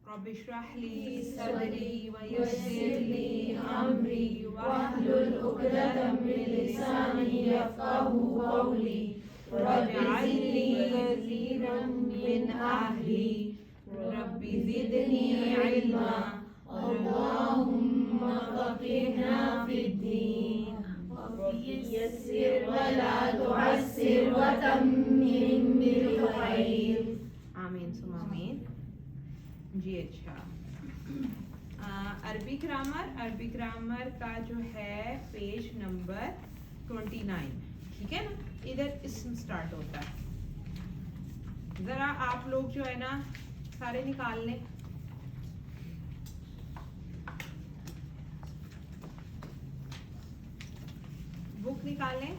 رب اشرح لي صدري ويسر لي أمري واحلل عقدة من لساني يفقهوا قولي رب اجعل لي وزيرا من أهلي رب زدني علما اللهم فقهنا في الدين يسر ولا تعسر وتمم بالخير آمین ثم آمین. جی اچھا، عربی گرامر کا جو ہے پیج نمبر 29، ٹھیک ہے نا. ادھر اسم سٹارٹ ہوتا ہے. ذرا آپ لوگ جو ہے نا سارے نکال لیں. بک نکال لیں.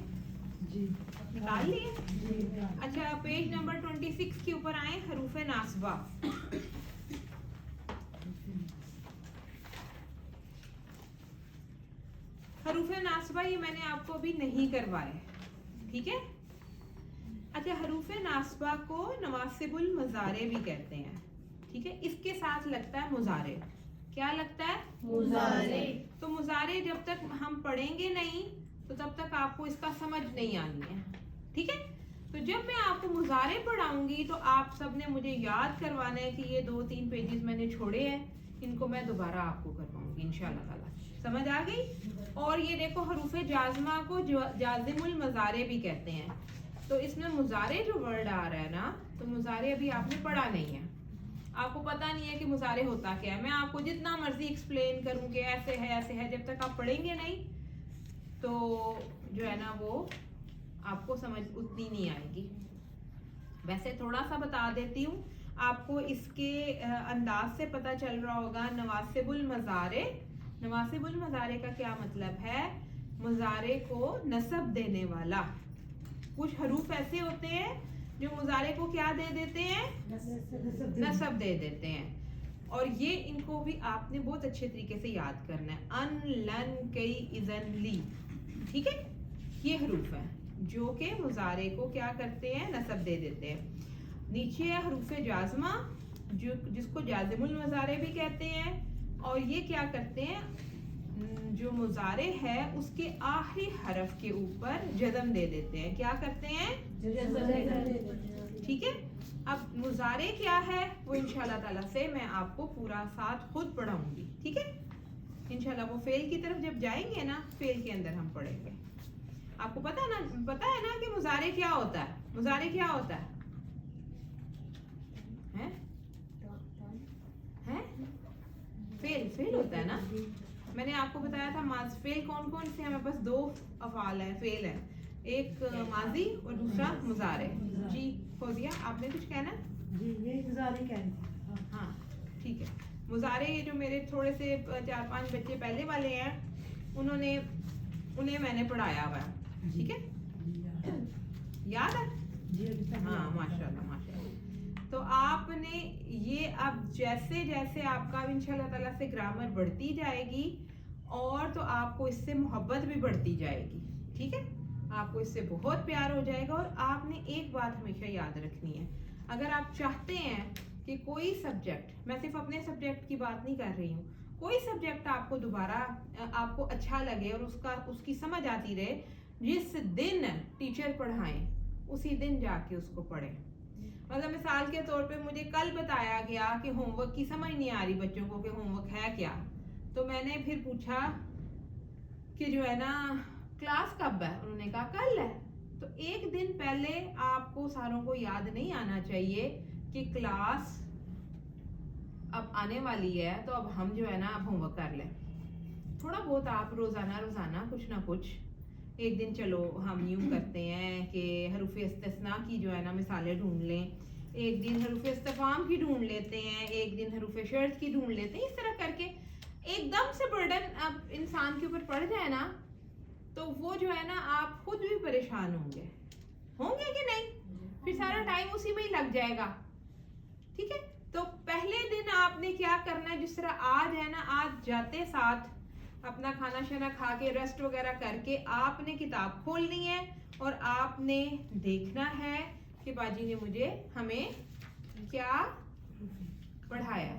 جی نکال لیے. اچھا پیج نمبر 26 کے اوپر آئیں. حروف ناصبہ. حروف ناصبہ یہ میں نے آپ کو ابھی نہیں کروائے، ٹھیک ہے. اچھا حروف ناصبہ کو نواصب المضارع بھی کہتے ہیں، ٹھیک ہے. اس کے ساتھ لگتا ہے مضارع. کیا لگتا ہے؟ مضارع. تو مضارع جب تک ہم پڑھیں گے نہیں تو تب تک آپ کو اس کا سمجھ نہیں آنی ہے، ٹھیک ہے. تو جب میں آپ کو مضارع پڑھاؤں گی تو آپ سب نے مجھے یاد کروانا ہے کہ یہ 2-3 پیجز میں نے چھوڑے ہیں، ان کو میں دوبارہ آپ کو کرواؤں گی انشاءاللہ تعالی. سمجھ آ گئی؟ اور یہ دیکھو حروف جازمہ کو جازم المضارع بھی کہتے ہیں. تو اس میں مضارع جو ورڈ آ رہا ہے نا، تو مضارع ابھی آپ نے پڑھا نہیں ہے، آپ کو پتہ نہیں ہے کہ مضارع ہوتا کیا ہے. میں آپ کو جتنا مرضی ایکسپلین کروں کہ ایسے ہے، جب تک آپ پڑھیں گے نہیں تو جو ہے نا وہ آپ کو سمجھ اتنی نہیں آئے گی. ویسے تھوڑا سا بتا دیتی ہوں آپ کو، اس کے انداز سے پتہ چل رہا ہوگا. نواصب المضارع کا کیا مطلب ہے؟ مضارع کو نصب دینے والا. کچھ حروف ایسے ہوتے ہیں جو مضارع کو کیا دے دیتے ہیں؟ نصب دے دیتے ہیں. اور یہ ان کو بھی آپ نے بہت اچھے طریقے سے یاد کرنا ہے. ان لن کئی اذن لی، ٹھیک ہے. یہ حروف ہیں جو کہ مضارع کو کیا کرتے ہیں؟ نصب دے دیتے ہیں. نیچے ہے حروف جازمہ جس کو جازم المضارع بھی کہتے ہیں. اور یہ کیا کرتے ہیں؟ جو مضارع ہے اس کے آخری حرف کے اوپر جزم دے دیتے ہیں. کیا کرتے ہیں؟ جزم دے دیتے ہیں، ٹھیک ہے. اب مضارع کیا ہے وہ انشاءاللہ تعالیٰ سے میں آپ کو پورا ساتھ خود پڑھاؤں گی، ٹھیک ہے. انشاءاللہ وہ فعل کی طرف جب جائیں گے نا، فعل کے اندر ہم پڑھیں گے. آپ کو پتہ ہے نا کہ مضارع کیا ہوتا ہے؟ مضارع کیا ہوتا ہے؟ فعل ہوتا ہے نا. میں نے آپ کو بتایا تھا فعل کون سے ہیں. ہمیں بس 2 افعال ہیں، فعل ہیں، ایک ماضی اور دوسرا مضارع. جی فوزیہ آپ نے کچھ کہنا؟ جی یہ مضارع کہہ رہی تھی. ہاں ٹھیک ہے. مضارع یہ جو میرے تھوڑے سے 4-5 بچے پہلے والے ہیں انہیں میں نے پڑھایا ہوا ہے، ٹھیک ہے. یاد ہے؟ ہاں ماشاءاللہ ماشاءاللہ. تو آپ نے یہ اب جیسے جیسے آپ کا انشاءاللہ تعالیٰ سے گرامر بڑھتی جائے گی اور تو آپ کو اس سے محبت بھی بڑھتی جائے گی، ٹھیک ہے. آپ کو اس سے بہت پیار ہو جائے گا. اور آپ نے ایک بات ہمیشہ یاد رکھنی ہے، اگر آپ چاہتے ہیں کہ کوئی سبجیکٹ، میں صرف اپنے سبجیکٹ کی بات نہیں کر رہی ہوں، کوئی سبجیکٹ آپ کو دوبارہ آپ کو اچھا لگے اور اس کی سمجھ آتی رہے، جس دن ٹیچر پڑھائیں اسی دن جا کے اس کو پڑھیں. مطلب مثال کے طور پہ مجھے کل بتایا گیا کہ ہوم ورک کی سمجھ نہیں آ رہی بچوں کو کہ ہوم ورک ہے کیا. تو میں نے پھر پوچھا کہ جو ہے نا کلاس کب ہے؟ انہوں نے کہا کل ہے. تو ایک دن پہلے آپ کو ساروں کو یاد نہیں آنا چاہیے کہ کلاس اب آنے والی ہے تو اب ہم جو ہے نا اب ہوم ورک کر لیں. تھوڑا بہت آپ روزانہ کچھ نہ کچھ ایک دن چلو ہم یوں کرتے ہیں کہ حروف استثناء کی جو ہے نا مثالیں ڈھونڈ لیں، ایک دن حروف استفہام کی ڈھونڈ لیتے ہیں، ایک دن حروف شرط کی ڈھونڈ لیتے ہیں. اس طرح کر کے ایک دم سے برڈن اب انسان کے اوپر پڑ جائے نا تو وہ جو ہے نا آپ خود بھی پریشان ہوں گے کہ نہیں؟ پھر سارا ٹائم اسی میں ہی لگ جائے گا، ٹھیک ہے. تو پہلے دن آپ نے کیا کرنا ہے، جس طرح آج ہے نا، آج جاتے ساتھ اپنا کھانا شانا کھا کے ریسٹ وغیرہ کر کے آپ نے کتاب کھولنی ہے اور آپ نے دیکھنا ہے کہ باجی نے ہمیں کیا پڑھایا ہے.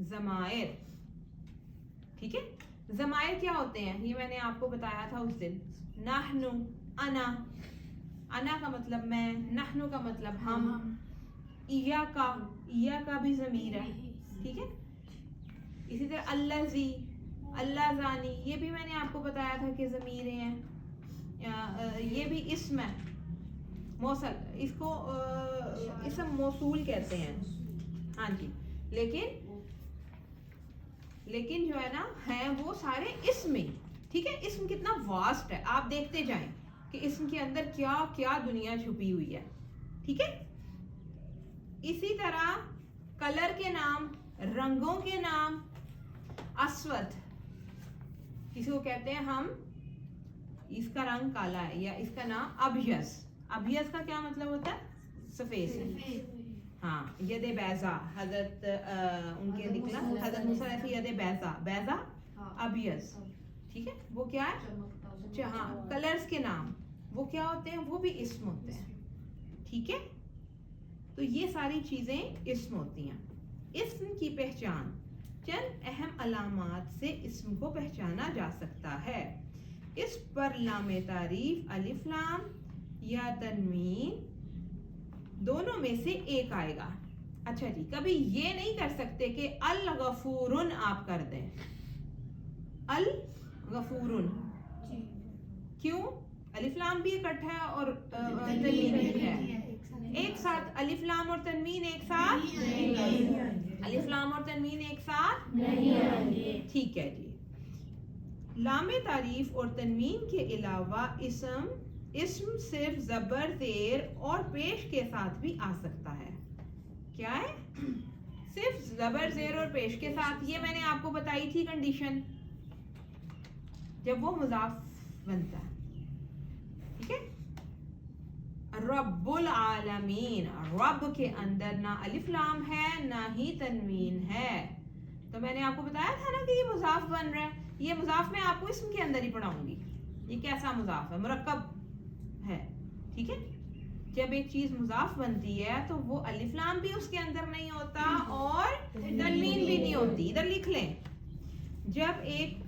ضمائر. ٹھیک ہے, ضمائر کیا ہوتے ہیں یہ میں نے آپ کو بتایا تھا اس دن. نحنو, انا, انا کا مطلب میں, نحنو کا مطلب ہم, ایاکا, ایاکا بھی ضمیر ہے. ٹھیک ہے, اسی طرح اللذی, اللہ زانی, یہ بھی میں نے آپ کو بتایا تھا کہ ضمیریں ہیں. یہ بھی اسم ہے موصل, اس کو اسم موصول کہتے ہیں. ہاں جی, لیکن جو ہے نا ہیں وہ سارے اسم ہی. ٹھیک ہے, اسم کتنا واسٹ ہے, آپ دیکھتے جائیں کہ اسم کے اندر کیا کیا دنیا چھپی ہوئی ہے. ٹھیک ہے, اسی طرح کلر کے نام, رنگوں کے نام. اسود, کسی کو کہتے ہیں ہم اس کا رنگ کالا ہے, یا اس کا نام ابیض. ابیض کا کیا مطلب ہوتا ہے؟ سفید. ہاں, ید بیضا, حضرت ان کے نکلا حضرت موسیٰ علیہ السلام, ید بیضا, بیضا ابیض. ٹھیک ہے, وہ کیا ہے؟ ہاں, کلرز کے نام وہ کیا ہوتے ہیں؟ وہ بھی اسم ہوتے ہیں. ٹھیک ہے, تو یہ ساری چیزیں اسم ہوتی ہیں. اسم کی پہچان, چند اہم علامات سے اسم کو پہچانا جا سکتا ہے. اس پر لام تعریف, الف لام یا تنوین دونوں میں سے ایک آئے گا. اچھا جی, کبھی یہ نہیں کر سکتے کہ الغفورن آپ کر دیں, الغفورن. کیوں؟ الف لام بھی اکٹھا ہے اور تنوین بھی ہے. ایک ساتھ الف لام اور تنوین ایک ساتھ, الف لام اور تنوین ایک ساتھ نہیں. ٹھیک ہے جی. لام تعریف اور تنوین کے علاوہ اسم صرف زبر, زیر اور پیش کے ساتھ بھی آ سکتا ہے. کیا ہے؟ صرف زبر, زیر اور پیش کے ساتھ. یہ میں نے آپ کو بتائی تھی کنڈیشن, جب وہ مضاف بنتا ہے. ٹھیک ہے, رب العالمین, رب کے اندر نہ الف لام ہے نہ ہی تنوین ہے. تو میں نے آپ کو بتایا تھا نا کہ یہ مضاف بن رہا ہے. یہ مضاف میں آپ کو اسم کے اندر ہی پڑھاؤں گی. یہ کیسا مضاف ہے؟ مرکب ہے. ٹھیک ہے, جب ایک چیز مضاف بنتی ہے تو وہ الف لام بھی اس کے اندر نہیں ہوتا اور تنوین بھی نہیں ہوتی. ادھر لکھ لیں, جب ایک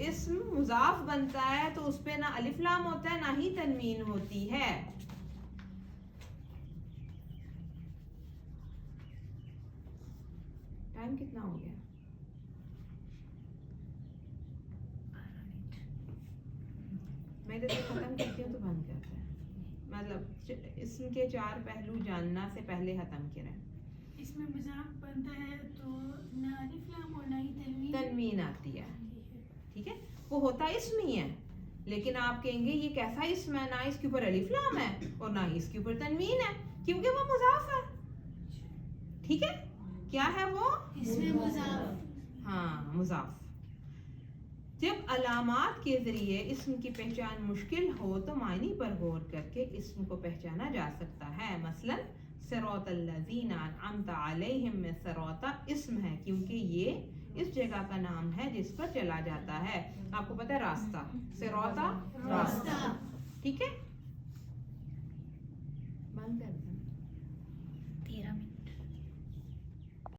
اسم مضاف بنتا ہے تو اس پہ نہ الف لام ہوتا ہے نہ ہی تنوین ہوتی ہے. ٹائم کتنا ہو گیا؟ میں ادھر سے ختم کرتی ہوں تو بند کرتے ہیں. مطلب اسم کے 4 پہلو جاننا سے پہلے ختم کریں. اس میں مضاف بنتا ہے تو نہ الف لام اور نہ ہی تنوین آتی ہے. ٹھیک ہے, وہ ہوتا اسم ہی ہے, لیکن آپ کہیں گے یہ کیسا اسم ہے, نہ اس کے اوپر الف لام ہے اور نہ اس کے اوپر تنوین ہے, کیونکہ وہ مضاف ہے. ٹھیک ہے, کیا ہے وہ؟ اسم مضاف. ہاں, مضاف. جب علامات کے ذریعے اسم کی پہچان مشکل ہو تو معنی پر غور کر کے اسم کو پہچانا جا سکتا ہے. مثلا صراط الذین انعمت علیہم میں صراط اسم ہے, کیونکہ یہ اس جگہ کا نام ہے جس پر چلا جاتا ہے. آپ کو پتہ ہے راستہ, صراط راستہ. ٹھیک ہے, بند کر دیں.